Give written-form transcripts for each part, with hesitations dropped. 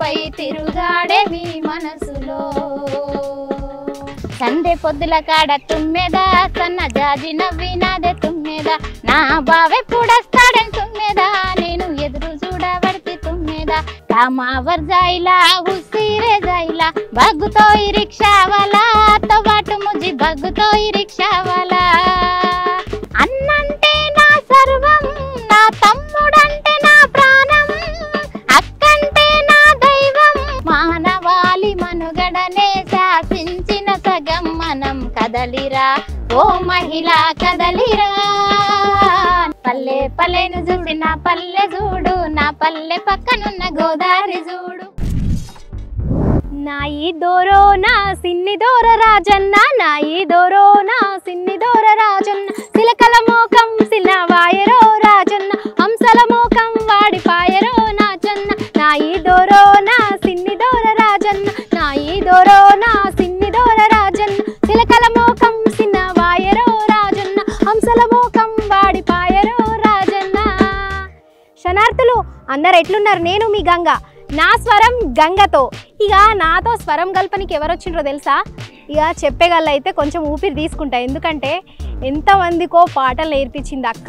తుఫానుపై తిరుగాడే మీ మనసులో సందే పొద్దుల కాడ తుమ్మెద సన్న జాజి నవ్వినాదే తుమ్మెద నా బావెప్పుడొస్తాడని తుమ్మెద నేను ఎదురు చూడబడితే తుమ్మెద కామావర్ జాయిలా ఉసిరే జాయిలా బగ్గుతో ఈ రిక్షా వాలా తో బాటు ముజి బగ్గుతో ఈ రిక్షా వాలా అన్నంటే నా సర్వం నా తమ్ముడంటే నా ప్రాణం అక్కంటే నా దైవం మానవాళి మనుగడనే శాసించిన సగం మనం కదలిరా ఓ మహిళా కదలిరా పల్లె పల్లెను చూసి నా పల్లె చూడు నా పల్లె పక్కనున్న గోదావరి చూడు నాయి దోరో నా సిన్ని దోర రాజన్న నాయి దోరో నా సిన్ని దోర రాజన్న సిలకల మోకం సిన్న వాయరో రాజన్న హంసల మోకం వాడిపాయరో నాజన్న నాయి దోరో నా సిన్ని దోర రాజన్న నాయి దోరో నా సిన్ని దోర రాజన్న సిలకల మోకం సిన్న వాయరో రాజన్న హంసల మోకం వాడిపాయరో రాజన్న. శనార్థులు అందరు ఎట్లున్నారు? నేను మీ గంగ. నా స్వరం గంగతో. ఇక నాతో స్వరం కల్పనకి ఎవరు వచ్చిండ్రో తెలుసా? ఇక చెప్పేగలైతే కొంచెం ఊపిరి తీసుకుంటా, ఎందుకంటే ఎంతమందికో పాటలు నేర్పించింది అక్క.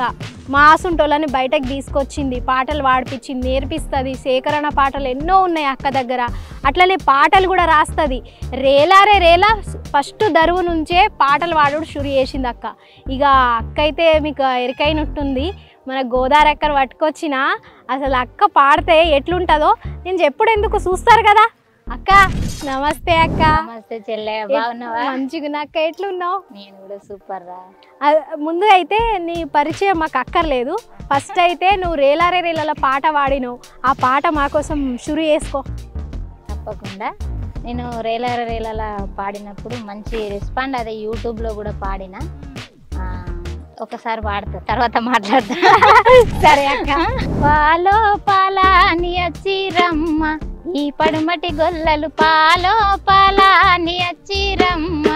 మా ఆసుంటోళ్ళని బయటకు తీసుకొచ్చింది, పాటలు పాడిపించింది, నేర్పిస్తుంది. సేకరణ పాటలు ఎన్నో ఉన్నాయి అక్క దగ్గర. అట్లనే పాటలు కూడా రాస్తుంది. రేలారే రేలా ఫస్ట్ దరువు నుంచే పాటలు పాడుడు షురు చేసింది అక్క. ఇక అక్క అయితే మీకు ఎరికైనట్టుంది. మన గోదావరి అక్కను పట్టుకొచ్చిన అసలు అక్క పాడితే ఎట్లుంటుందో నేను చెప్పుడు ఎందుకు చూస్తారు కదా. అక్క నమస్తే అక్క. నమస్తే చెల్లె, బాగున్నావా? మంచిగా అక్క, ఎట్లున్నావు? నేను కూడా సూపర్ రా. ముందు అయితే నీ పరిచయం మాకు అక్కర్లేదు. ఫస్ట్ అయితే నువ్వు రేలారే రేలాల పాట పాడినావు, ఆ పాట మా కోసం షురు చేసుకో. తప్పకుండా. నేను రేలార రేలాల పాడినప్పుడు మంచి రెస్పాండ్ అదే యూట్యూబ్లో కూడా పాడిన. ఒకసారి పాడతా, తర్వాత మాట్లాడతా. సరే అక్క. పాలో పాలాని అచ్చిరమ్మ ఈ పడుమటి గొల్లలు పాలో పాలాని అచ్చిరమ్మ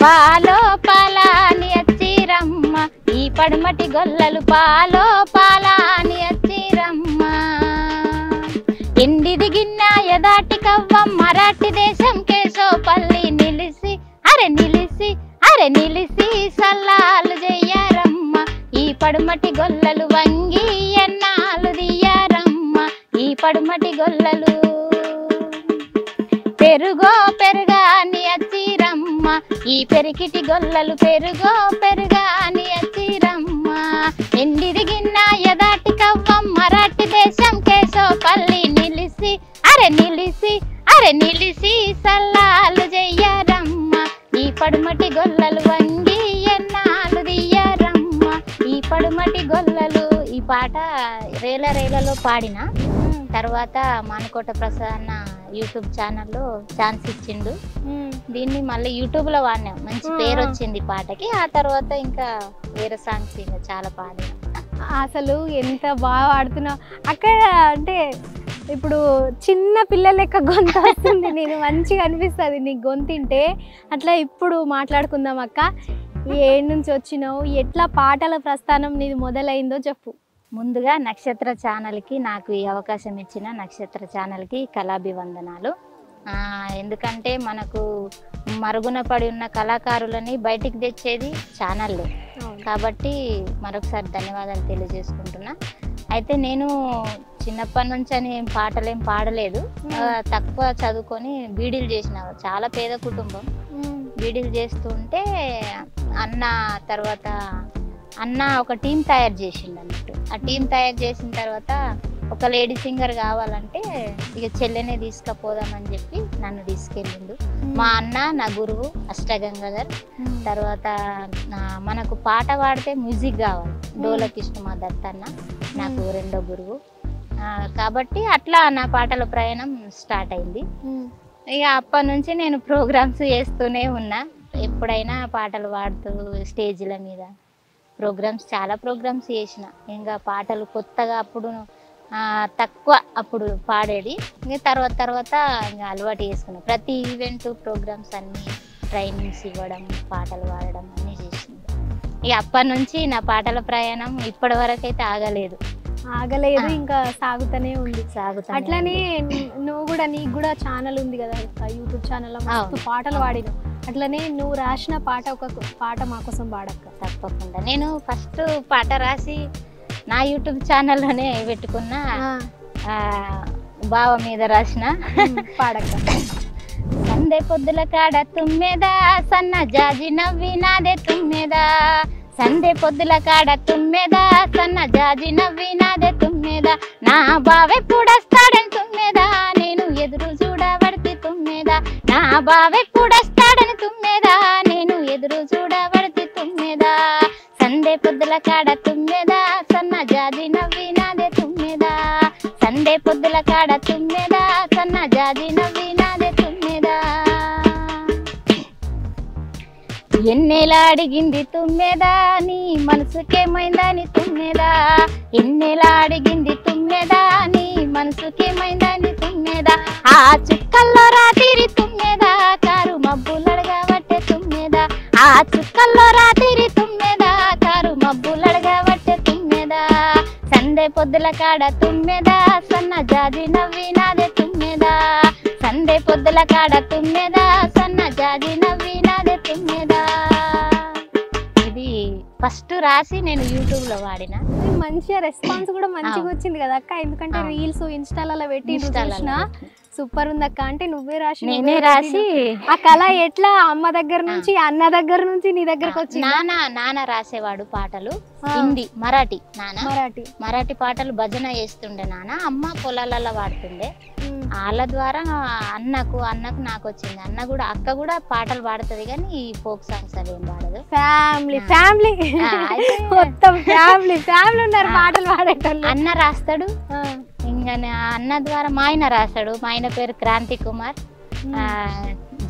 పాలో పాలాని అచ్చిరమ్మ ఈ పడుమటి గొల్లలు పాలో పాలాని అచ్చిరమ్మ ఎండిది గిన్నాయ దాటి కవ్వం మరాఠీ దేశం కేశోపల్లి నిలిసి అరే నిలిసి అరే నిలిసి సల్లాలు చెయ్యారమ్మ ఈ పడుమటి గొల్లలు వంగి ఎన్నాలు దియ్యారమ్మ ఈ పడుమటి గొల్లలు పెరుగో పెరుగాని అచ్చిరమ్మ ఈ పెరికిటి గొల్లలు పెరుగో పెరుగాని అచ్చిరమ్మ ఎండిది గిన్నాయ దాటి కవ్వం మరాఠీ దేశం కేశోపల్లి నిలిసి అరే నిలిసి అరే నిలిసి సల్లాలు చెయ్యారమ్మ ఈ పడుమటి గొల్లలు వంగి ఎన్నాలు దియ్యారమ్మ ఈ పడుమటి గొల్లలు. ఈ పాట రేల రేలలో పాడిన తర్వాత మానుకోట ప్రసాద్ అన్న యూట్యూబ్ ఛానల్లో ఛాన్స్ ఇచ్చిండు. దీన్ని మళ్ళీ యూట్యూబ్లో వాడినాం, మంచి పేరు వచ్చింది పాటకి. ఆ తర్వాత ఇంకా వేరే సాంగ్స్ ఇంకా చాలా పాడిన. అసలు ఎంత బాగా పాడుతున్నావు అక్కడ. అంటే ఇప్పుడు చిన్న పిల్లల లెక్క గొంతు వస్తుంది, నేను మంచిగా అనిపిస్తుంది నీ గొంతింటే. అట్లా ఇప్పుడు మాట్లాడుకుందాం అక్క. ఏడు నుంచి వచ్చినావు, ఎట్లా పాటల ప్రస్థానం నీది మొదలైందో చెప్పు. ముందుగా నక్షత్ర ఛానల్కి, నాకు ఈ అవకాశం ఇచ్చిన నక్షత్ర ఛానల్కి కళాభివందనాలు. ఎందుకంటే మనకు మరుగున పడి ఉన్న కళాకారులని బయటికి తెచ్చేది ఛానల్లో, కాబట్టి మరొకసారి ధన్యవాదాలు తెలియజేసుకుంటున్నా. అయితే నేను చిన్నప్పటి నుంచి అని పాటలేం పాడలేదు, తక్కువ చదువుకొని బీడీలు చేసిన. చాలా పేద కుటుంబం. బీడీలు చేస్తుంటే అన్న ఒక టీం తయారు చేసిండు అన్నట్టు. ఆ టీం తయారు చేసిన తర్వాత ఒక లేడీ సింగర్ కావాలంటే ఇక చెల్లెనే తీసుకుపోదామని చెప్పి నన్ను తీసుకెళ్ళిండు. మా అన్న నా గురువు అష్టగంగాధర్. తర్వాత మనకు పాట పాడితే మ్యూజిక్ కావాలి, డోలకిష్ణ దత్తన్న నాకు రెండో గురువు. కాబట్టి అట్లా నా పాటల ప్రయాణం స్టార్ట్ అయింది. ఇక అప్పటి నుంచి నేను ప్రోగ్రామ్స్ చేస్తూనే ఉన్నా. ఎప్పుడైనా పాటలు పాడుతూ స్టేజ్ల మీద చాలా ప్రోగ్రామ్స్ చేసిన. ఇంకా పాటలు కొత్తగా అప్పుడు తక్కువ అప్పుడు పాడేది. ఇంకా తర్వాత ఇంకా అలవాటు చేసుకున్నాం. ప్రతి ఈవెంట్ ప్రోగ్రామ్స్ అన్నీ ట్రైనింగ్స్ ఇవ్వడం, పాటలు పాడడం అన్నీ చేసింది. ఇక అప్పటి నుంచి నా పాటల ప్రయాణం ఇప్పటి వరకు అయితే ఆగలేదు. ఆగలేదు, ఇంకా సాగుతూనే ఉంది. అట్లనే ఉంది. నువ్వు కూడా, నీకు కూడా ఛానల్ ఉంది కదా, యూట్యూబ్ ఛానల్లో మస్తు పాటలు పాడినావు. అట్లనే నువ్వు రాసిన పాట, ఒక పాట మా కోసం పాడక్క. తప్పకుండా. నేను ఫస్ట్ పాట రాసి నా యూట్యూబ్ ఛానల్లోనే పెట్టుకున్నా, బావ మీద రాసిన. పాడక్క. సందే పొద్దుల కాడ తుమ్మెదా, సన్న జాజి నవ్వినాదే తుమ్మెదా. సందే పొద్దుల కాడ తుమ్మెదా, సన్న జాజి నవ్వినాదే తుమ్మెదా. నా బావెప్పుడొస్తాడని తుమ్మెదా, నేను ఎదురు చూడబడితే తుమ్మెదా. నా బావెప్పుడొస్తాడని తుమ్మెదా, నేను ఎదురు చూడబడితే తుమ్మెదా. సందే పొద్దుల కాడ తుమ్మెదా, సన్న జాజి నవ్వినాదే తుమ్మెదా. సందే పొద్దుల కాడ తుమ్మెదా, సన్న జాజి నవ్వినాదే తుమ్మెదా. ఎన్నేలా అడిగింది తుమ్మెదా, నీ మనసుకేమైందని తుమ్మెదా. ఎన్నేలా అడిగింది తుమ్మెదా, నీ మనసుకేమైందని తుమ్మెదా. ఆ చుక్కల్లో రాత్రి తుమ్మెదా, కారు మబ్బులడగబట్టే తుమ్మెదా. ఆ చుక్కల్లో రాత్రి తుమ్మెదా, కారు మబ్బులడగబట్టే తుమ్మెదా. సందే పొద్దుల కాడ తుమ్మెదా, సన్న జాజి నవ్వినాదే తుమ్మెదా. సందే పొద్దుల కాడ తుమ్మెదా, సన్న జాజి నవ్వినాదే తుమ్మెదా. ఇది ఫస్ట్ రాసి నేను యూట్యూబ్ లో వాడిన. మంచిగా రెస్పాన్స్ కూడా మంచిగా వచ్చింది కదా అక్క, ఎందుకంటే రీల్స్ ఇన్స్టాలలో పెట్టి సూపర్ ఉంది అక్క. అంటే నువ్వే రాసి, నేనే రాసి. ఆ కళ ఎట్లా అమ్మ దగ్గర నుంచి, అన్న దగ్గర నుంచి నీ దగ్గరకు వచ్చి? నాన్న రాసేవాడు పాటలు, హిందీ, మరాఠీ. మరాఠీ పాటలు భజన చేస్తుండే నాన్న. అమ్మ పొలాలలో వాడుతుండే. వాళ్ళ ద్వారా అన్నకు నాకు వచ్చింది. అక్క కూడా పాటలు పాడుతుంది, కానీ ఈ ఫోక్ సాంగ్స్ అవి ఏం పాడదు. ఫ్యామిలీ మొత్తం ఫ్యామిలీ ఉన్నారు పాటలు పాడేటోళ్ళు. అన్న రాస్తాడు, ఇంకా అన్న ద్వారా మా ఆయన రాస్తాడు. మా ఆయన పేరు క్రాంతి కుమార్,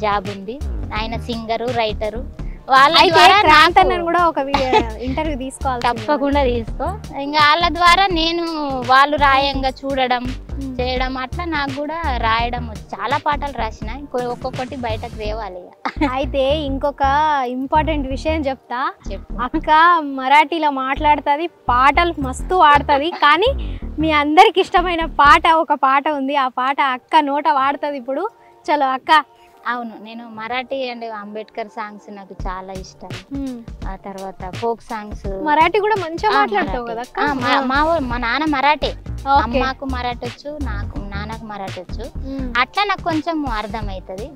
జాబ్ ఉంది. ఆయన సింగరు, రైటరు. వాళ్ళ కూడా ఒక ఇంటర్వ్యూ తీసుకోవాలి, తప్పకుండా తీసుకో. ఇంకా వాళ్ళ ద్వారా నేను వాళ్ళు రాయంగా చూడడం చేయడం, అట్లా నాకు కూడా రాయడం చాలా పాటలు రాసిన. ఒక్కొక్కటి బయటకు తేవాలి. అయితే ఇంకొక ఇంపార్టెంట్ విషయం చెప్తా. అక్క మరాఠీలో మాట్లాడుతుంది, పాటలు మస్తు వాడుతుంది. కానీ మీ అందరికి ఇష్టమైన ఒక పాట ఉంది, ఆ పాట అక్క నోట వాడుతుంది ఇప్పుడు. చలో అక్క. అవును, నేను మరాఠీ అండ్ అంబేద్కర్ సాంగ్స్ నాకు చాలా ఇష్టం. ఆ తర్వాత ఫోక్ సాంగ్స్. మరాఠీ కూడా మంచిగా మాట్లాడతావు కదా. మా నాన్న మరాఠీ, అమ్మకు మరాఠీ వచ్చు, నాన్నకు మరాఠీ వచ్చు. అట్లా నాకు కొంచెం అర్థమవుతుంది.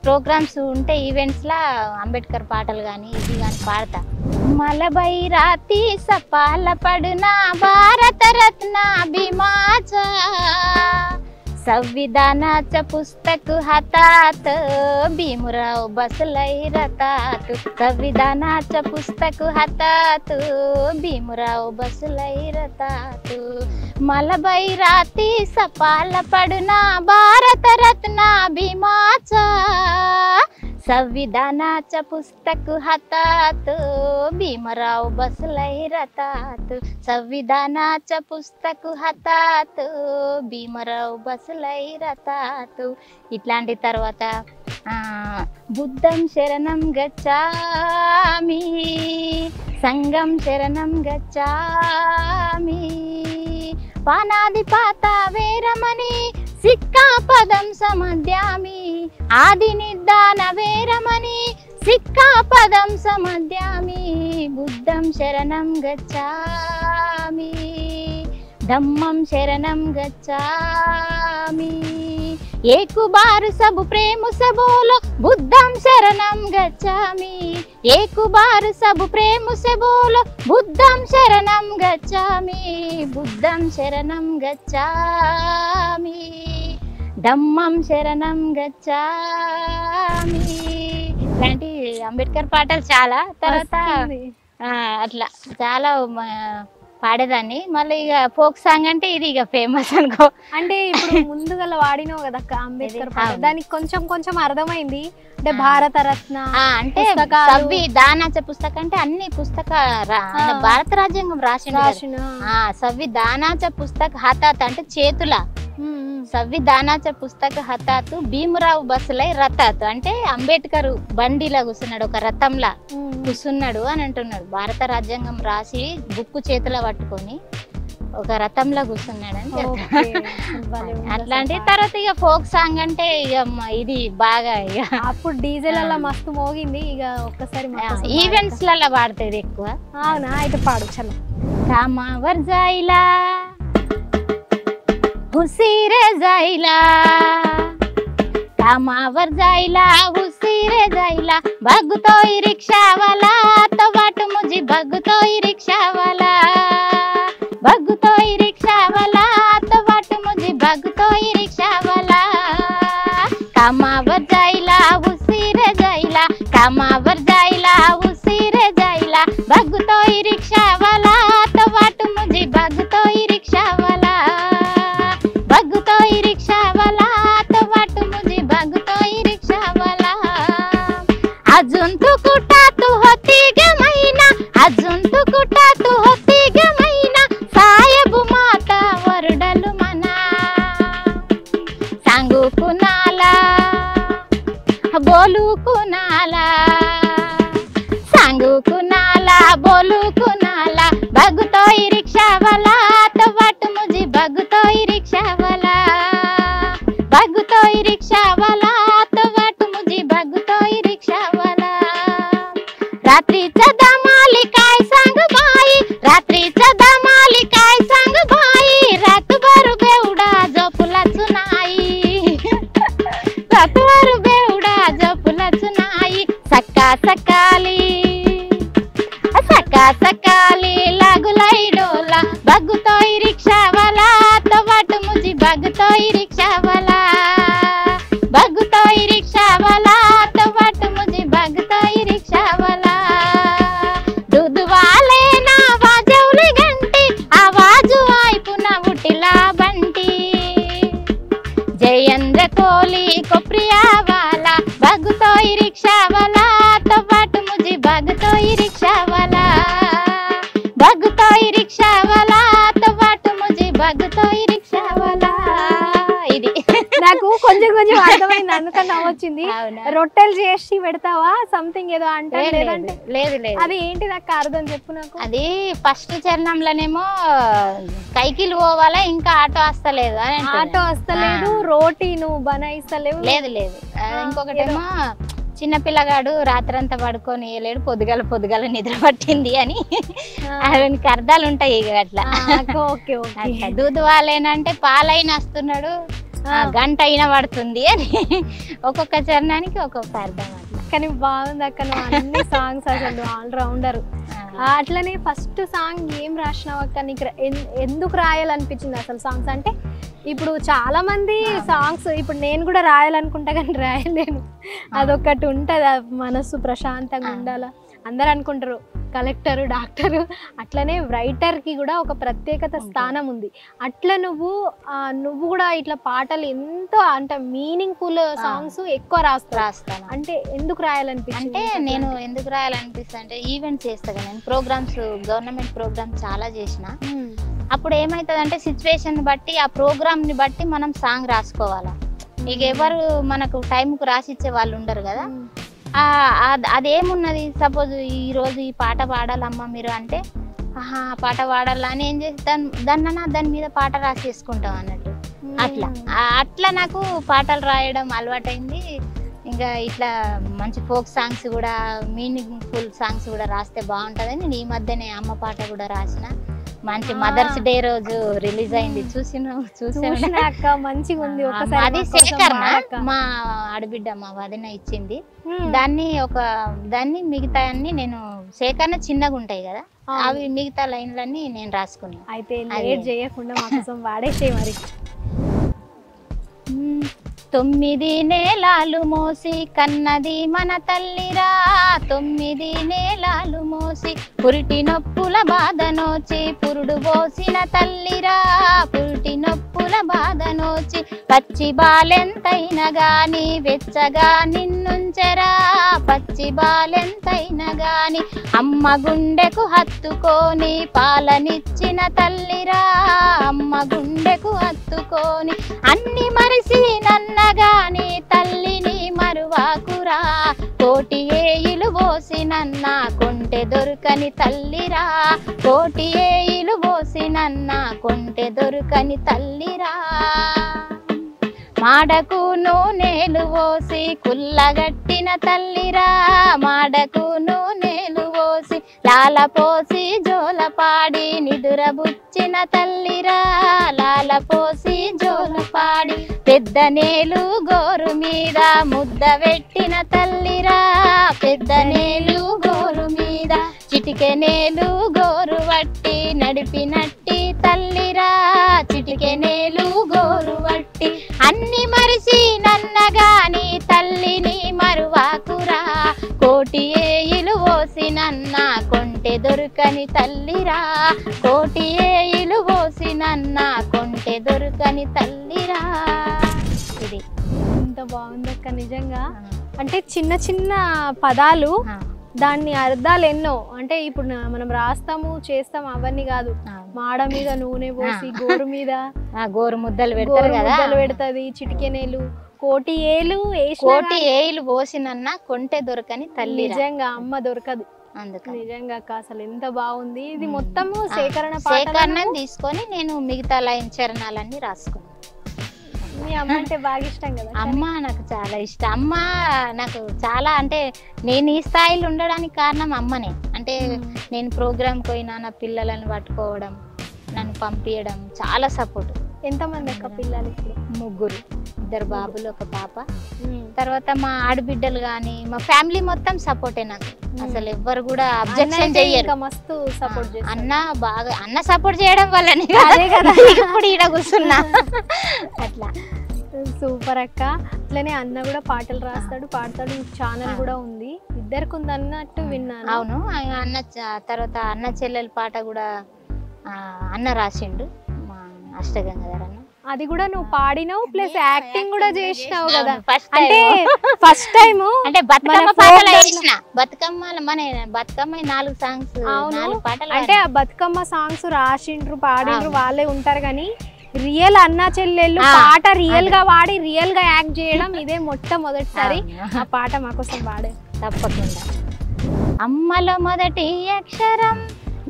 ప్రోగ్రామ్స్ ఉంటే ఈవెంట్స్ లా అంబేద్కర్ పాటలు కానీ ఇది కానీ పాడతా. మలబై రాతి సపాల పడునా భారత రత్న భీమాచ. संविधानाचं पुस्तक हातात भीमराव बसलाय रतात. संविधानाचं पुस्तक हातात भीमराव बसलाय रतात. मला बाई राती सपाल पडना भारत रत्न भीमाचा. संविधानाचं पुस्तक हातात भीमराव बसलाय रतात. संविधानाचं पुस्तक हातात भीमराव बसलाय रतात. ఇట్లాంటి తర్వాత బుద్ధం శరణం గచ్చామి సంగం శరణం గచ్చామి. పానాది పాత వేరమణి సిక్కాపదం సమధ్యామి. ఆది నిదాన వేరమణి సిక్కాపదం సమధ్యామి. బుద్ధం శరణం గచ్చామి धम्मं शरणं गच्छामि. एक बार सब प्रेम से बोलो बुद्धं शरणं गच्छामि. एक बार सब प्रेम से बोलो बुद्धं शरणं गच्छामि. बुद्धं शरणं गच्छामि धम्मं शरणं गच्छामि. ఇలాంటి అంబేద్కర్ పాటలు చాలా. తర్వాత అట్లా చాలా పాడేదాన్ని. మళ్ళీ ఇక ఫోక్ సాంగ్ అంటే ఇది ఇక ఫేమస్ అనుకో. అంటే ఇప్పుడు ముందుగా వాడినావు కదా అంబేద్కర్ పాట, దానికి కొంచెం కొంచెం అర్థమైంది. అంటే భారత రత్న అంటే సంవిధానాచ పుస్తకం అంటే అన్ని పుస్తక భారత రాజ్యాంగం రాసిన. సంవిధానాచ పుస్తక హతాత్ అంటే చేతుల. సంవిధానాచ పుస్తక హతాత్ భీమరావు బస్సులై రథాత్ అంటే అంబేద్కర్ బండిలా కూర్చున్నాడు, ఒక రథంలా కూర్చున్నాడు అని అంటున్నాడు. భారత రాజ్యాంగం రాసి బుక్కు చేతిలో పట్టుకొని ఒక రథంలో కూర్చున్నాడని చెప్తా. ఓకే. అసలు భలే ఉంది అట్లాంటి అసలు. తర్వాత ఇక ఫోక్ సాంగ్ అంటే ఇక ఇది బాగా ఇక అప్పుడు డీజిల్ అలా మస్తు మోగింది. ఇక ఒక్కసారి మా కోసం ఈవెంట్స్ లలో పాడుతుంది ఎక్కువ. అవునా, అయితే పాడు చలో. कामावर जायला हुसीरे जायला, कामावर जायला हुसीरे जायला, बघतोय रिक्षावाला तो वाट मुझी, बघतोय रिक्षावाला, बघतोय रिक्षावाला तो वाट मुझी, बघतोय रिक्षावाला. कामावर जायला हुसीरे जायला, कामावर जायला हुसीरे जायला, बघतोय रिक्षावाला तो वाट मुझी, बघतोय रिक्षावाला, बघतोय रिक्षावाला तो वाट मुझी, बघतोय रिक्षावाला. अजून तू कुठं तू होती ग महिना, अजून तू कुठं तू होती ग महिना, साहेब माता वरडल म्हणा, सांगू कुणाला बोलू कुणाला, सांगू कुणाला बोलू कुणाला, बघतोय रिक्षावाला तो वाट मुझी, बघतोय रिक्षावाला, बघतोय रिक्षावाला तो वाट मुझी, बघतोय रिक्षावाला. रात्रीचं दमाली काय सांग बाई, रात्रीचं दमाली काय सांग बाई, रातभर बेवडा झोपलाच नाही, रातभर बेवडा झोपलाच नाही. सकाळ सकाळी, सकाळ सकाळी लागलाय डोला, बघतोय रिक्षावाला तो वाट मुझी, बघतोय रिक्षावाला, बघतोय रिक्षावाला तो वाट मुझी, बघतोय रिक्षावाला. दूधवाले ना वाजवली घंटी, आवाज ऐकून उठला बंटी, जयेंद्र कोहली को प्रियावाला, बघतोय रिक्षावाला तो वाट मुझी, बघतोय रिक्षावाला, बघतोय रिक्षावाला तो वाट मुझी, बघतोय रिक्षावाला. ఇది నాకు కొంచెం కొంచెం అర్థమైంది, అందుకని నవ్వొచ్చింది. అవునా? రొట్టెలు చేసి పెడతావా సంథింగ్ ఏదో అంటే, లేదు, లేదంటే లేదు లేదు. అది ఏంటి నాకు అర్థం చెప్పు నాకు. అది ఫస్ట్ చరణంలోనేమో కైకిలు పోవాలా, ఇంకా ఆటో వస్తలేదు అని అంటుంది. ఆటో వస్తలేదు, రోటీ నువ్వు బనాయిస్తలేవు. లేదు లేదు. ఇంకొకటేమో చిన్న పిల్లగాడు రాత్రంతా పడుకొని లేడు, పొద్దుగాల పొద్దుగాల నిద్ర పట్టింది అని అవన్నీ అర్థాలు ఉంటాయి ఇక అట్లా. Okay okay. అట్లా దూదు వాళ్ళేనంటే పాలైన వస్తున్నాడు, గంట అయినా పడుతుంది అని ఒక్కొక్క చరణానికి ఒక్కొక్క అర్థం అట్లా. కానీ బాగుంది అక్క, నువ్వు అన్ని సాంగ్స్ అసలు ఆల్ రౌండర్. అట్లనే ఫస్ట్ సాంగ్ ఏం రాసినావు అక్క, నీకు ఎందుకు రాయాలనిపించింది అసలు సాంగ్స్? అంటే ఇప్పుడు చాలా మంది సాంగ్స్, ఇప్పుడు నేను కూడా రాయాలనుకుంటా కానీ రాయలేను, అదొకటి ఉంటుంది, మనసు ప్రశాంతంగా ఉండాలా. అందరు అనుకుంటారు కలెక్టర్, డాక్టర్, అట్లనే రైటర్కి కూడా ఒక ప్రత్యేకత స్థానం ఉంది. అట్లా నువ్వు కూడా ఇట్లా పాటలు ఎంతో అంటే మీనింగ్ఫుల్ సాంగ్స్ ఎక్కువ రాస్తాను. అంటే ఎందుకు రాయాలనిపిస్తుంది? అంటే నేను ఎందుకు రాయాలనిపిస్తుంది అంటే ఈవెంట్స్ చేస్తా కదా నేను, ప్రోగ్రామ్స్, గవర్నమెంట్ ప్రోగ్రామ్స్ చాలా చేసిన. అప్పుడు ఏమవుతుంది అంటే సిచ్యువేషన్ బట్టి, ఆ ప్రోగ్రామ్ ని బట్టి మనం సాంగ్ రాసుకోవాలా. ఇక ఎవరు మనకు టైంకు రాసిచ్చే వాళ్ళు ఉండరు కదా. అదేమున్నది, సపోజ్ ఈ రోజు ఈ పాట పాడాలమ్మా మీరు అంటే, ఆహా పాట పాడాలా అని ఏం చేస్తాను, దాని మీద పాట రాసేసుకుంటాం అన్నట్టు. అట్లా నాకు పాటలు రాయడం అలవాటైంది. ఇంకా ఇట్లా మంచి ఫోక్ సాంగ్స్ కూడా, మీనింగ్ఫుల్ సాంగ్స్ కూడా రాస్తే బాగుంటుందని నేను ఈ మధ్యనే అమ్మ పాట కూడా రాసిన. మంచి మదర్స్ డే రోజు రిలీజ్ అయింది, చూసాను మంచిగా ఉంది. అది సేకరణ మా ఆడబిడ్డ మా వదిన ఇచ్చింది. దాన్ని మిగతా అన్ని నేను సేకరణ చిన్నగా ఉంటాయి కదా, అవి మిగతా లైన్లన్నీ నేను రాసుకున్నాను. అయితే లేట్ చేయకుండా మా కోసం వాడేసే మరి. 9 నేలాలు మోసి కన్నది మన తల్లిరా, 9 నేలాలు మోసి పురిటి నొప్పుల బాధ నోచి పురుడు పోసిన తల్లిరా, పురిటి నొప్పుల బాధ నోచి పచ్చి బాలెంతైనా గాని వెచ్చగా నిన్నుంచెరా, పచ్చి బాలెంతైనా గాని అమ్మ గుండెకు హత్తుకొని పాలనిచ్చిన తల్లిరా, అమ్మ గుండెకు హత్తుకొని అన్ని మరిసి నన్నగాని తల్లిని మరువాకురా, కోటి ఏయిలు పోసినన్న కొంటె దొరకని తల్లిరా, కోటి ఏయిలు పోసినన్న దొరకని తల్లిరా మాడకు నూనెలు పోసి కుల్లగట్టిన తల్లిరా మాడకు నూనెలు పోసి లాల పోసి జోలపాడి నిదురబుచ్చిన తల్లిరా లాల పోసి జోలపాడి పెద్ద నేలు గోరు మీద ముద్ద పెట్టిన తల్లిరా పెద్ద నేలు గోరు మీద చిటికె నేలు గోరు వట్టి నడిపినట్టి తల్లిరా చిటికె నేలు గోరు వట్టి అన్ని మరిసి నన్నగాని తల్లిని మరువాకురా కోటి ఏయిలు పోసి నన్న కొంటె దొరకని తల్లిరా కోటి ఏయిలు పోసి నన్న కొంటె దొరకని తల్లిరా. ఇది ఎంత బాగుందక్క నిజంగా. అంటే చిన్న చిన్న పదాలు దాన్ని అర్థాలు ఎన్నో. అంటే ఇప్పుడు మనం రాస్తాము చేస్తాము అవన్నీ కాదు, మాడ మీద నూనె పోసి గోరు మీద గోరు ముద్దలు పెడతారు కదా, ముద్దలు పెడతది, చిటికెనేలు కోటి ఏలు కోటి ఏలు పోసినన్నా కొంటె దొరకని తల్లి. నిజంగా అమ్మ దొరకదు. అందుకని నిజంగా అసలు ఎంత బాగుంది. ఇది మొత్తము సేకరణ తీసుకొని నేను మిగతా లైన్ చరణాలన్నీ రాసుకున్నాను. మీ అమ్మ అంటే బాగా ఇష్టం కదా? అమ్మ నాకు చాలా ఇష్టం. అమ్మ నాకు చాలా అంటే నేను ఈ స్థాయిలో ఉండడానికి కారణం అమ్మనే. అంటే నేను ప్రోగ్రామ్ పోయినా నా పిల్లలను పట్టుకోవడం, నన్ను పంపించడం చాలా సపోర్ట్. ఎంతమంది అక్క పిల్లలు? ముగ్గురు, 2 బాబులు 1 పాప. తర్వాత మా ఆడబిడ్డలు కానీ మా ఫ్యామిలీ మొత్తం సపోర్టే నాకు. అసలు ఎవ్వరు కూడా అబ్జెక్షన్ చెయ్యరు. మస్తు సపోర్ట్ చేస్తారు. అన్న సపోర్ట్ చేయడం వల్లనే ఇప్పుడు ఈడ కూర్చున్నా. అట్లా సూపర్ అక్క. అట్లనే అన్న కూడా పాటలు రాస్తాడు, పాడతాడు, ఛానల్ కూడా ఉంది. ఇద్దరికి ఉంది అన్నట్టు విన్నాను. అవును, అన్న తర్వాత అన్న చెల్లెల పాట కూడా అన్న రాసిండు, మా అష్టగంగాధర్ అన్న. అది కూడా నువ్వు పాడినావు, ప్లస్ యాక్టింగ్ కూడా చేసినావు కదా. అంటే ఫస్ట్ టైం అంటే బతుకమ్మ పాటలు వేసిన, బతుకమ్మల మన బతుకమ్మ 4 సాంగ్స్ 4 పాటలు. అంటే ఆ బతుకమ్మ సాంగ్స్ రాసిండ్రు పాడిండ్రు వాళ్ళే ఉంటారు, కానీ రియల్ అన్న చెల్లెళ్ళు పాట రియల్ గా వాడి రియల్ గా యాక్ట్ చేయడం ఇదే మొట్టమొదటిసారి. ఆ పాట మాకోసం పాడే. తప్పకుండా. అమ్మలో మొదటి అక్షరం,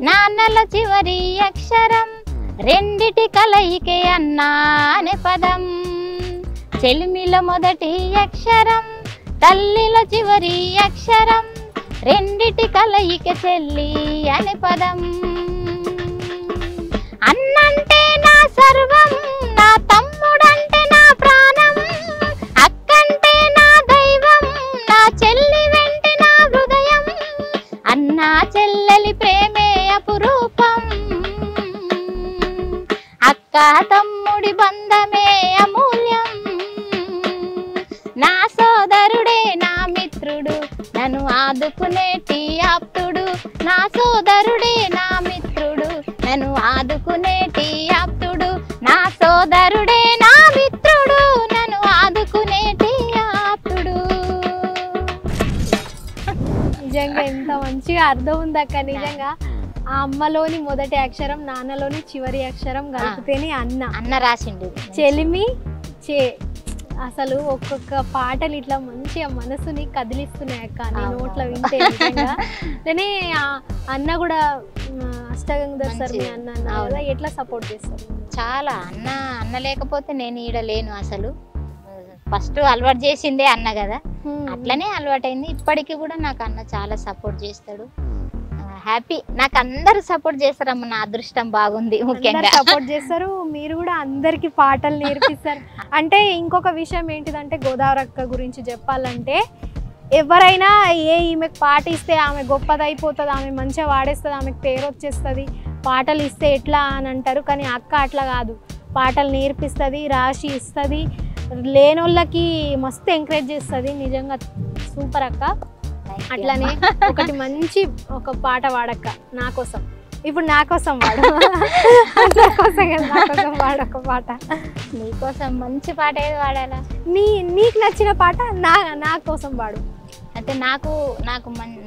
నాన్నలో చివరి అక్షరం, రెండిటి కలయికే అన్నా అనే పదం. చెలిమిలో మొదటి అక్షరం, తల్లిలో చివరి అక్షరం, రెండిటి కలయిక చెల్లి అనే పదం. అన్నంటే నా సర్వం, నా తమ్ముడంటే నా ప్రాణం, అక్కంటే నా దైవం, నా చెల్లి వెంటే నా హృదయం, అన్నా చెల్లెలి ప్రేమే అపురూపం, అక్క తమ్ముడి బంధమే అమూల్యం, నా సోదరుడే నా మిత్రుడు, నన్ను ఆదుకునేటి ఆప్తుడు, నా సోదరుడే నా మిత్రుడు, నన్ను ఆదుకునేటి ఆప్తుడు, నా సోదరుడే నా మిత్రుడు, నన్ను ఆదుకునేటి ఆప్తుడు. నిజంగా ఎంత మంచిగా అర్థం ఉంది అక్క. నిజంగా ఆ అమ్మలోని మొదటి అక్షరం, నాన్నలోని చివరి అక్షరం కలిపితేనే అన్న రాసిండు. చెలిమి చే అసలు ఒక్కొక్క పాటలు ఇట్లా మంచిగా మనసుని కదిలిస్తున్నాయి అక్క నీ నోట్ల వింటే. నిజంగా అన్న కూడా అష్టగంగాధర్ సార్ మీ అన్న కదా, ఎట్లా సపోర్ట్ చేస్తారు? చాలా. అన్న లేకపోతే నేను ఈడ లేను. అసలు ఫస్ట్ అలవాటు చేసిందే అన్న కదా, అట్లనే అలవాటైంది. ఇప్పటికీ కూడా నాకు అన్న చాలా సపోర్ట్ చేస్తాడు. హ్యాపీ. నాకు అందరు సపోర్ట్ చేస్తారమ్మ, నా అదృష్టం బాగుంది. ముఖ్యంగా సపోర్ట్ చేస్తారు. మీరు కూడా అందరికి పాటలు నేర్పిస్తారు. అంటే ఇంకొక విషయం ఏంటిదంటే, గోదావరి అక్క గురించి చెప్పాలంటే, ఎవరైనా ఈమెకు పాట ఇస్తే ఆమె గొప్పదైపోతుంది, ఆమె మంచిగా వాడేస్తుంది, ఆమెకు పేరు వచ్చేస్తుంది, పాటలు ఇస్తే ఎట్లా అని అంటారు. కానీ అక్క అట్లా కాదు, పాటలు నేర్పిస్తుంది, రాసి ఇస్తుంది, లేనోళ్ళకి మస్తు ఎంకరేజ్ చేస్తుంది. నిజంగా సూపర్ అక్క. అట్లానే ఒకటి మంచి ఒక పాట వాడక్క నా కోసం. ఇప్పుడు నా కోసం వాడు, నా కోసం కదా, నా కోసం వాడొక పాట. నీకోసం మంచి పాట ఏది వాడాలా? నీకు నచ్చిన పాట నా కోసం వాడు. అయితే నాకు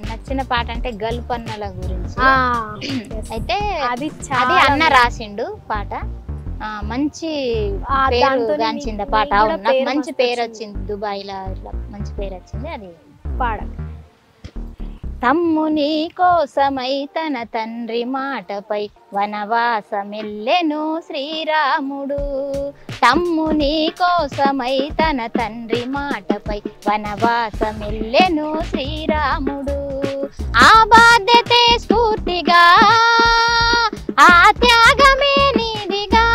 నచ్చిన పాట అంటే గల్పన్నల గురించి. అయితే అది అన్న రాసిండు పాట. మంచి పేరు గాంచింది పాట. నాకు మంచి పేరు వచ్చింది, దుబాయ్లో ఇట్లా మంచి పేరు వచ్చింది. అది పాడ. తమ్ముని కోసమై తన తండ్రి మాటపై వనవాసమెల్లెను శ్రీరాముడు. తమ్ముని కోసమై తన తండ్రి మాటపై వనవాసమెల్లెను శ్రీరాముడు. ఆ బాధ్యతే స్ఫూర్తిగా ఆ త్యాగమే నీదిగా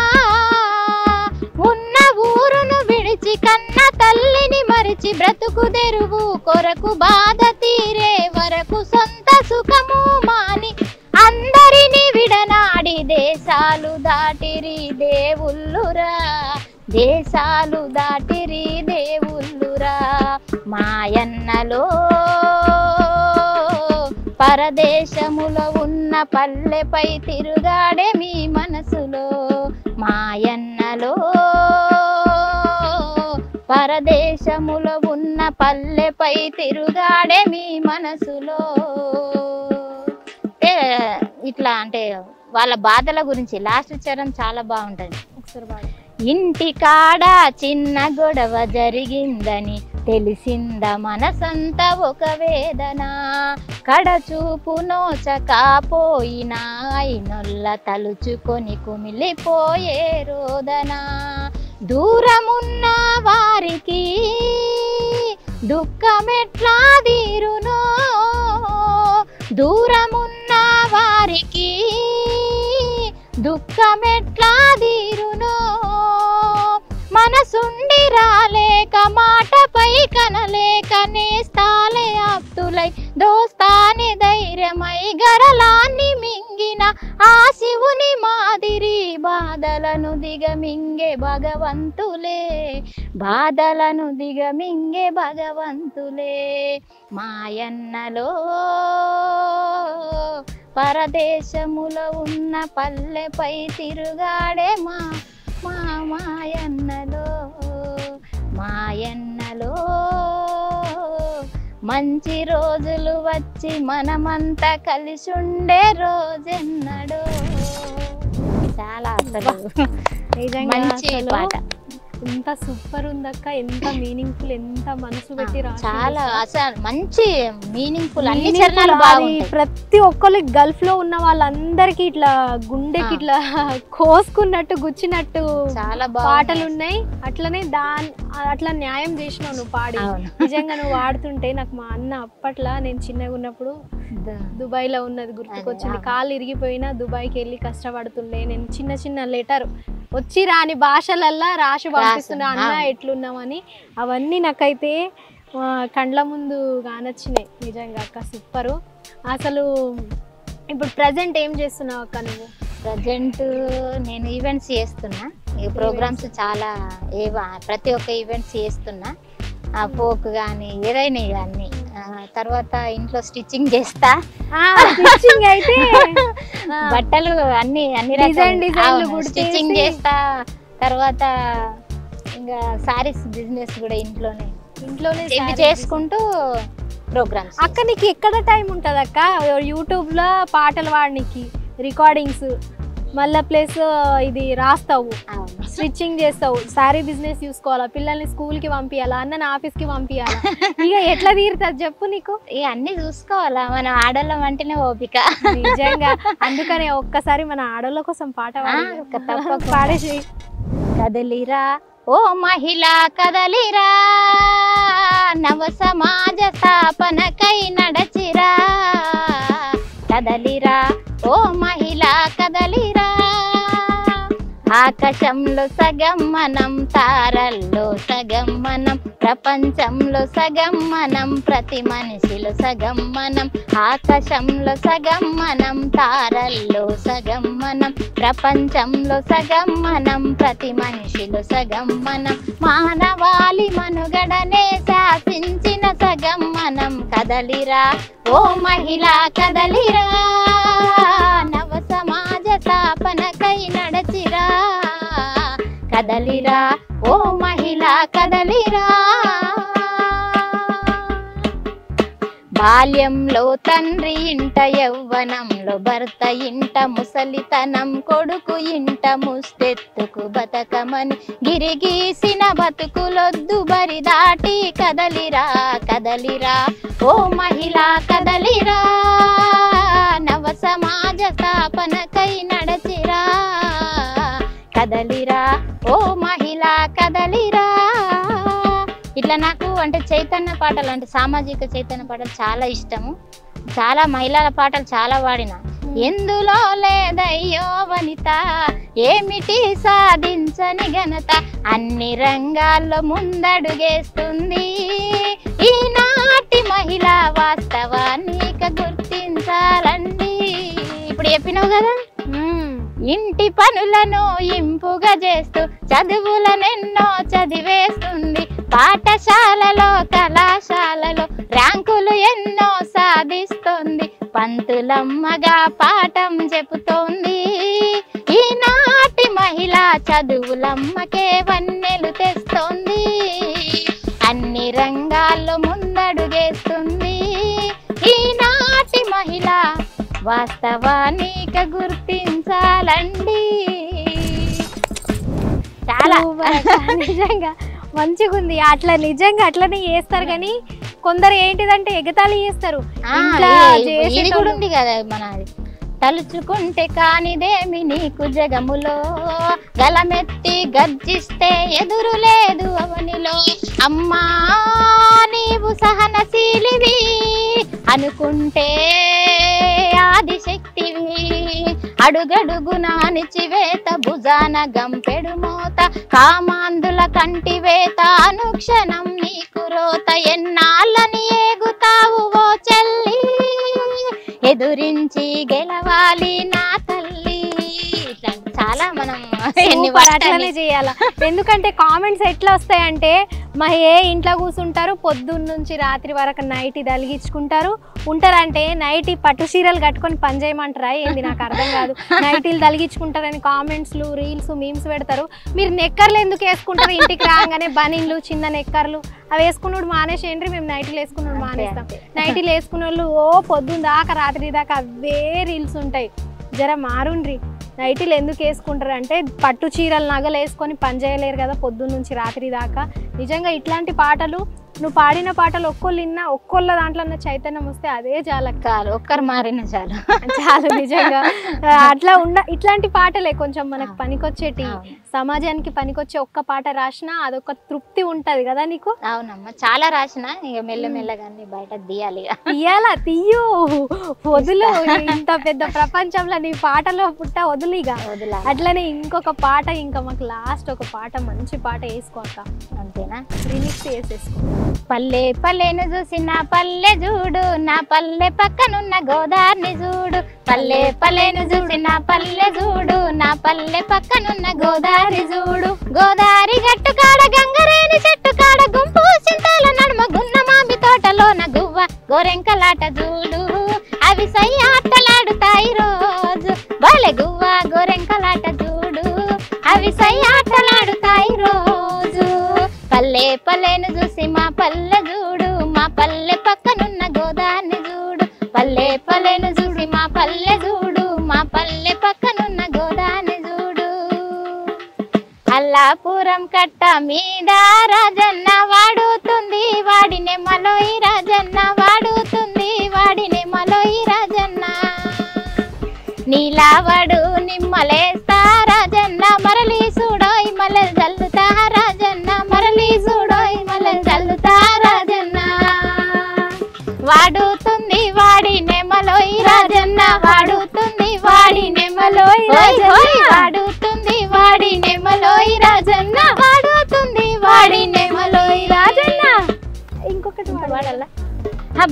ఉన్న ఊరును విడిచి కన్న తల్లిని మరిచి బ్రతుకు తెరువు కొరకు బాధ తీరే వరకు సొంత సుఖము మాని అందరిని విడనాడి దేశాలు దాటిరి దేవుళ్ళురా, దేశాలు దాటిరి దేవుళ్ళురా. మాయన్నలో పరదేశములో ఉన్న పల్లెపై తిరుగాడే మీ మనసులో. మాయన్నలో పరదేశములో ఉన్న పల్లెపై తిరుగాడే మీ మనసులో. ఇట్లా అంటే వాళ్ళ బాధల గురించి లాస్ట్ చరణం చాలా బాగుంటది. ఇంటి కాడ చిన్న గొడవ జరిగిందని తెలిసిందా మనసంత ఒక వేదన. కడచూపు నోచకపోయినా అయినొల్ల తలుచుకొని కుమిలిపోయే రోదన. దూరమున్న వారికి దుఃఖమెట్లా తీరునో, దూరమున్న వారికి దుఃఖమెట్లా తీరునో. మనసుండి రాలేక మాటపై కనలేక నేస్తాలే ఆప్తులై దోస్తాని ధైర్యమై గరలాన్ని మింగిన ఆ శివుని మాదిరి బాధలను దిగమింగే భగవంతులే, బాధలను దిగమింగే భగవంతులే. మాయన్నలో పరదేశములో ఉన్న పల్లెపై తిరుగాడే మా మాయన్నలో. మాయన్నలో మంచి రోజులు వచ్చి మనమంతా కలిసి ఉండే రోజెన్నడో. చాలా అసలు మంచి పాట. ఎంత సూపర్ ఉందక్క, ఎంత మీనింగ్ఫుల్, ఎంత మనసు పెట్టి చాలా అసలు మంచి మీనింగ్ఫుల్. అన్ని చరణాలు బాగుంటాయి. ప్రతి ఒక్కరు గల్ఫ్ లో ఉన్న వాళ్ళందరికి ఇట్లా గుండెకి ఇట్లా కోసుకున్నట్టు గుచ్చినట్టు చాలా పాటలు ఉన్నాయి. అట్లనే అట్లా న్యాయం చేసినావు నువ్వు పాడి. నిజంగా నువ్వు వాడుతుంటే నాకు మా అన్న అప్పట్లో నేను చిన్నగా ఉన్నప్పుడు దుబాయ్ లో ఉన్నది గుర్తుకొచ్చింది. కాళ్ళు ఇరిగిపోయినా దుబాయ్కి వెళ్ళి కష్టపడుతుండే. నేను చిన్న చిన్న లెటర్ వచ్చి రాని భాషలల్లా రాసి పంపిస్తున్నా అన్న ఎట్లున్నామని. అవన్నీ నాకైతే కండ్ల ముందు కానొచ్చినాయి. నిజంగా అక్క సూపరు. అసలు ఇప్పుడు ప్రజెంట్ ఏం చేస్తున్నావు అక్క నువ్వు? ప్రజెంట్ నేను ఈవెంట్స్ చేస్తున్నా. ఈ ప్రోగ్రామ్స్ చాలా ప్రతి ఒక్క ఈవెంట్స్ చేస్తున్నా. ఫోక్ కానీ ఏదైనా కానీ. తర్వాత ఇంట్లో స్టిచ్చింగ్ చేస్తా. అయితే బట్టలు అన్ని స్టిచ్చింగ్ చేస్తా. తర్వాత ఇంకా సారీస్ బిజినెస్ కూడా ఇంట్లోనే చేసుకుంటూ ప్రోగ్రామ్స్. అక్క నీకు ఎక్కడ టైం ఉంటుంది అక్క? యూట్యూబ్ లో పాటలు పాడడానికి, రికార్డింగ్స్, మళ్ళీ ప్లస్ ఇది రాస్తావు, స్టిచ్చింగ్ చేస్తావు, సారీ బిజినెస్ చూసుకోవాలా, పిల్లల్ని స్కూల్ కి పంపించాలా, అన్న ఆఫీస్ కి పంపించాలా. ఇక ఎట్లా తీరుతుంది చెప్పు నీకు? ఇక అన్ని చూసుకోవాలా. మన ఆడోళ్ళం అంటేనే ఓపిక. నిజంగా. అందుకనే ఒక్కసారి మన ఆడోళ్ళ కోసం పాట పాడేసి. కదలిరా ఓ మహిళా కదలిరా, నవ సమాజ స్థాపనకై నడచిరా. కదలిరా ఓ మహిళా కదలిరా, ఆకాశంలో సగం మనం, తారల్లో సగం మనం, ప్రపంచంలో సగం మనం, ప్రతి మనిషిలో సగం మనం. ఆకాశంలో సగం మనం, తారల్లో సగం మనం, ప్రపంచంలో సగం మనం, ప్రతి మనిషిలో సగం మనం. మానవాళి మనుగడనే శాసించిన సగం మనం. కదలిరా ఓ మహిళా కదలిరా, నవ సమాజ స్థాపనకై నడచిరా. కదలిరా ఓ మహిళా కదలిరా. బాల్యంలో తండ్రి ఇంట, యవ్వనంలో భర్త ఇంట, ముసలితనం కొడుకు ఇంట, ముస్తెత్తుకు బతకమని గిరిగీసిన బతుకులొద్దు బరి దాటి కదలిరా. కదలిరా ఓ మహిళ కదలిరా, నవ సమాజ స్థాపనకై నడచిరా, కదలిరా ఓ మహిళ కదలిరా. ఇట్లా నాకు అంటే చైతన్య పాటలు అంటే సామాజిక చైతన్య పాటలు చాలా ఇష్టము. చాలా మహిళల పాటలు చాలా పాడిన. ఎందులో లేదయ్యో వనిత ఏమిటి సాధించని ఘనత, అన్ని రంగాల్లో ముందడుగేస్తుంది ఈనాటి మహిళ, వాస్తవాన్నిక గుర్తించాలండి. ఇప్పుడు చెప్పినావు కదా, ఇంటి పనులను ఇంపుగా చేస్తూ చదువులనెన్నో చదివేస్తుంది, పాఠశాలలో కళాశాలలో ర్యాంకులు ఎన్నో సాధిస్తుంది, పంతులమ్మగా పాఠం చెబుతోంది ఈనాటి మహిళ, చదువులమ్మకే వన్నెలు తెస్తోంది, అన్ని రంగాల్లో ముందడుగేస్తుంది ఈనాటి మహిళ, వాస్తవానిక గుర్తించాలండి. చాలా నిజంగా మంచిగా ఉంది. అట్లా నిజంగా అట్లనే చేస్తారు కానీ కొందరు ఏంటిదంటే ఎగతాళి చేస్తారు. ఇది కూడా ఉంది కదా మనది, తలుచుకుంటే కానిదేమి నీకు జగములో, గలమెత్తి గర్జిస్తే ఎదురు లేదు అవనిలో, అమ్మా నీవు సహనశీలివి అనుకుంటే ఆదిశక్తివి, అడుగడుగున అణిచివేత భుజాన గంపెడు మోత, కామాంధుల కంటివేత అనుక్షణం నీకు రోత, ఎన్నాళ్ళని ఏగుతావు ఓ చెల్లి, ఎదురించి గెలవాలి నా తల్లి. చాలా మనం అట్లనే చేయాల. ఎందుకంటే కామెంట్స్ ఎట్లా వస్తాయంటే ఏ ఇంట్లో కూర్చుంటారు పొద్దున్న నుంచి రాత్రి వరకు నైట్ తలిగించుకుంటారు ఉంటారంటే నైట్ పట్టు చీరలు కట్టుకొని పని చేయమంటారా ఏంది నాకు అర్థం కాదు. నైటీలు తలిగించుకుంటారని కామెంట్స్లు రీల్స్ మీమ్స్ పెడతారు. మీరు నెక్కర్లు ఎందుకు వేసుకుంటారు? ఇంటికి రాగానే బనీన్లు చిన్న నెక్కర్లు అవి వేసుకున్నాడు మానేసేయండి, మేము నైటీలు వేసుకున్నాడు మానేస్తాం. నైటీలు వేసుకున్న వాళ్ళు పొద్దున్న దాకా రాత్రి దాకా అవే రీల్స్ ఉంటాయి. జర మారుండ్రి. నైటీలు ఎందుకు వేసుకుంటారు అంటే పట్టు చీరలు నగలు వేసుకొని పని చేయలేరు కదా పొద్దున్న నుంచి రాత్రి దాకా. నిజంగా ఇట్లాంటి పాటలు నువ్వు పాడిన పాటలు ఒక్కొళ్ళు విన్నా ఒక్కొళ్ళ దాంట్లో చైతన్యం వస్తే అదే చాలా చాలు, ఒక్కరు మారిన చాలు చాలు నిజంగా. అట్లా ఉన్న ఇట్లాంటి పాటలే కొంచెం మనకు పనికొచ్చేటి, సమాజానికి పనికొచ్చే ఒక్క పాట రాసినా అదొక తృప్తి ఉంటది కదా నీకు. అవునమ్మా, చాలా రాసిన, ఇక మెల్లమెల్లగా బయట తీయాలి. తీయాలా? తీయు, వదులు. ఇంత పెద్ద ప్రపంచంలో నీ పాటలో పుట్ట వదులు ఇక. అట్లనే ఇంకొక పాట, ఇంకా మాకు లాస్ట్ ఒక పాట, మంచి పాట వేసుకోక అంతేనా, రిమిక్స్ చేసేసుకో. పల్లె పల్లెను చూసి నా పల్లె చూడు, నా పల్లె పక్కనున్న గోదావరిని చూడు, పల్లె పల్లెను చూసి నా పల్లె చూడు, నా పల్లె పక్కనున్న గోదావరి చూడు, గోదావరి గట్టు కాడ గంగరేని చెట్టు కాడ గుంపు చింతాల నడుమ గున్న మామి తోటలోన గువ్వ గోరెంకలాట చూడు, అవి సై ఆటలాడుతాయి రోజు, బాలె గువ్వ గోరెంకలాట చూడు, అవి సై ఆటలాడుతాయి రోజు, పల్లె పల్లెను చూసి మా పల్లె చూడు, మా పల్లె పక్కనున్న గోదావరిని చూడు, పల్లె పల్లెను చూసి మా పల్లె చూడు, మా పల్లె పక్కనున్న గోదావరిని చూడు, అల్లాపురం కట్ట మీద రాజన్న వాడుతుంది వాడినే మలోయి, రాజన్న వాడుతుంది వాడినే మలోయి, రాజన్న నీలావడు నిమ్మలేస్తా రాజన్న, మరలి చూడోయ్ మల్లె జల్లుతా రాజన్న, మరలి చూడోయ్ మల్లె జల్లుతా రాజన్న, వాడుతుంది వాడి నెమలోయి రాజన్న, వాడుతుంది వాడి నెమలోయి రాజన్న, వాడుతుంది వాడి నెమలోయి రాజన్న, వాడుతుంది వాడి నెమలోయి రాజన్న. ఇంకొకటి వాడాల,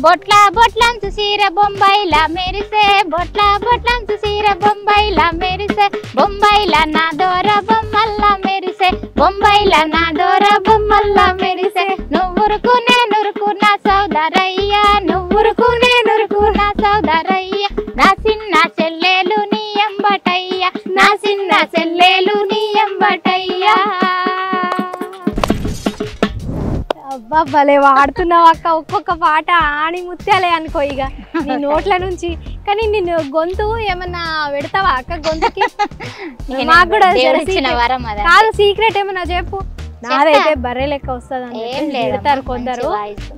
బొట్ల బొట్లంచు సీర బొంబాయిలా మెరిసే, బొట్ల బొట్లంచు సీర బొంబాయిలా మెరిసే, బొంబాయిలా నా దోర బొమ్మల్లా మెరిసే, బొంబాయిలా నా దోర బొమ్మల్లా మెరిసే, నువ్వురుకు నేనురుకు నా సోదరయ్య, నువ్వురుకు నేనురుకు నా సోదరయ్య, నా చిన్న చెల్లెలు నీ ఎంబటయ్య, నా చిన్న చెల్లెలు నీ ఎంబటయ్య. అబ్బా భలే వాడుతున్నావు అక్క. ఒక్కొక్క పాట ఆణి ముత్యాలే అనుకో ఇక నీ నోట్ల నుంచి. కానీ నేను గొంతు ఏమన్నా పెడతావా అక్క గొంతుకి? మాకు కూడా వరం కాదు, సీక్రెట్ ఏమన్నా చెప్పు. నాదైతే బర్రె లెక్క వస్తుంది ఏం అని లేదు తిడతారు కొందరు,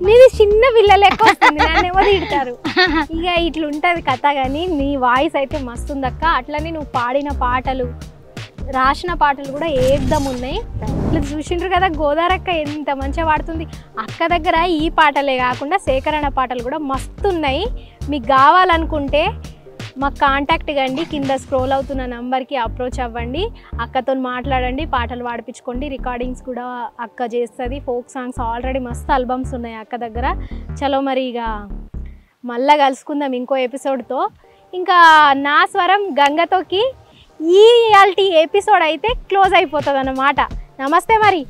మీది చిన్న పిల్ల లెక్క వస్తుంది నన్నేమో తిడతారు. ఇక ఇట్లుంటది కథ. కానీ నీ వాయిస్ అయితే మస్తు ఉంది అక్క. అట్లనే నువ్వు పాడిన పాటలు, రాసిన పాటలు కూడా ఏకదం ఉన్నాయి. ఇట్లా చూసిండ్రు కదా గోదారక్క ఎంత మంచిగా పాడుతుంది. అక్క దగ్గర ఈ పాటలే కాకుండా సేకరణ పాటలు కూడా మస్తు ఉన్నాయి. మీకు కావాలనుకుంటే మాకు కాంటాక్ట్ కండి, కింద స్క్రోల్ అవుతున్న నంబర్కి అప్రోచ్ అవ్వండి, అక్కతో మాట్లాడండి, పాటలు పాడిపించుకోండి. రికార్డింగ్స్ కూడా అక్క చేస్తుంది. ఫోక్ సాంగ్స్ ఆల్రెడీ మస్తు ఆల్బమ్స్ ఉన్నాయి అక్క దగ్గర. చలో మరి ఇక మళ్ళీ కలుసుకుందాం ఇంకో ఎపిసోడ్తో. ఇంకా నా స్వరం గంగతోకి ఈ ఎపిసోడ్ అయితే క్లోజ్ అయిపోతుంది అన్నమాట. నమస్తే మరి.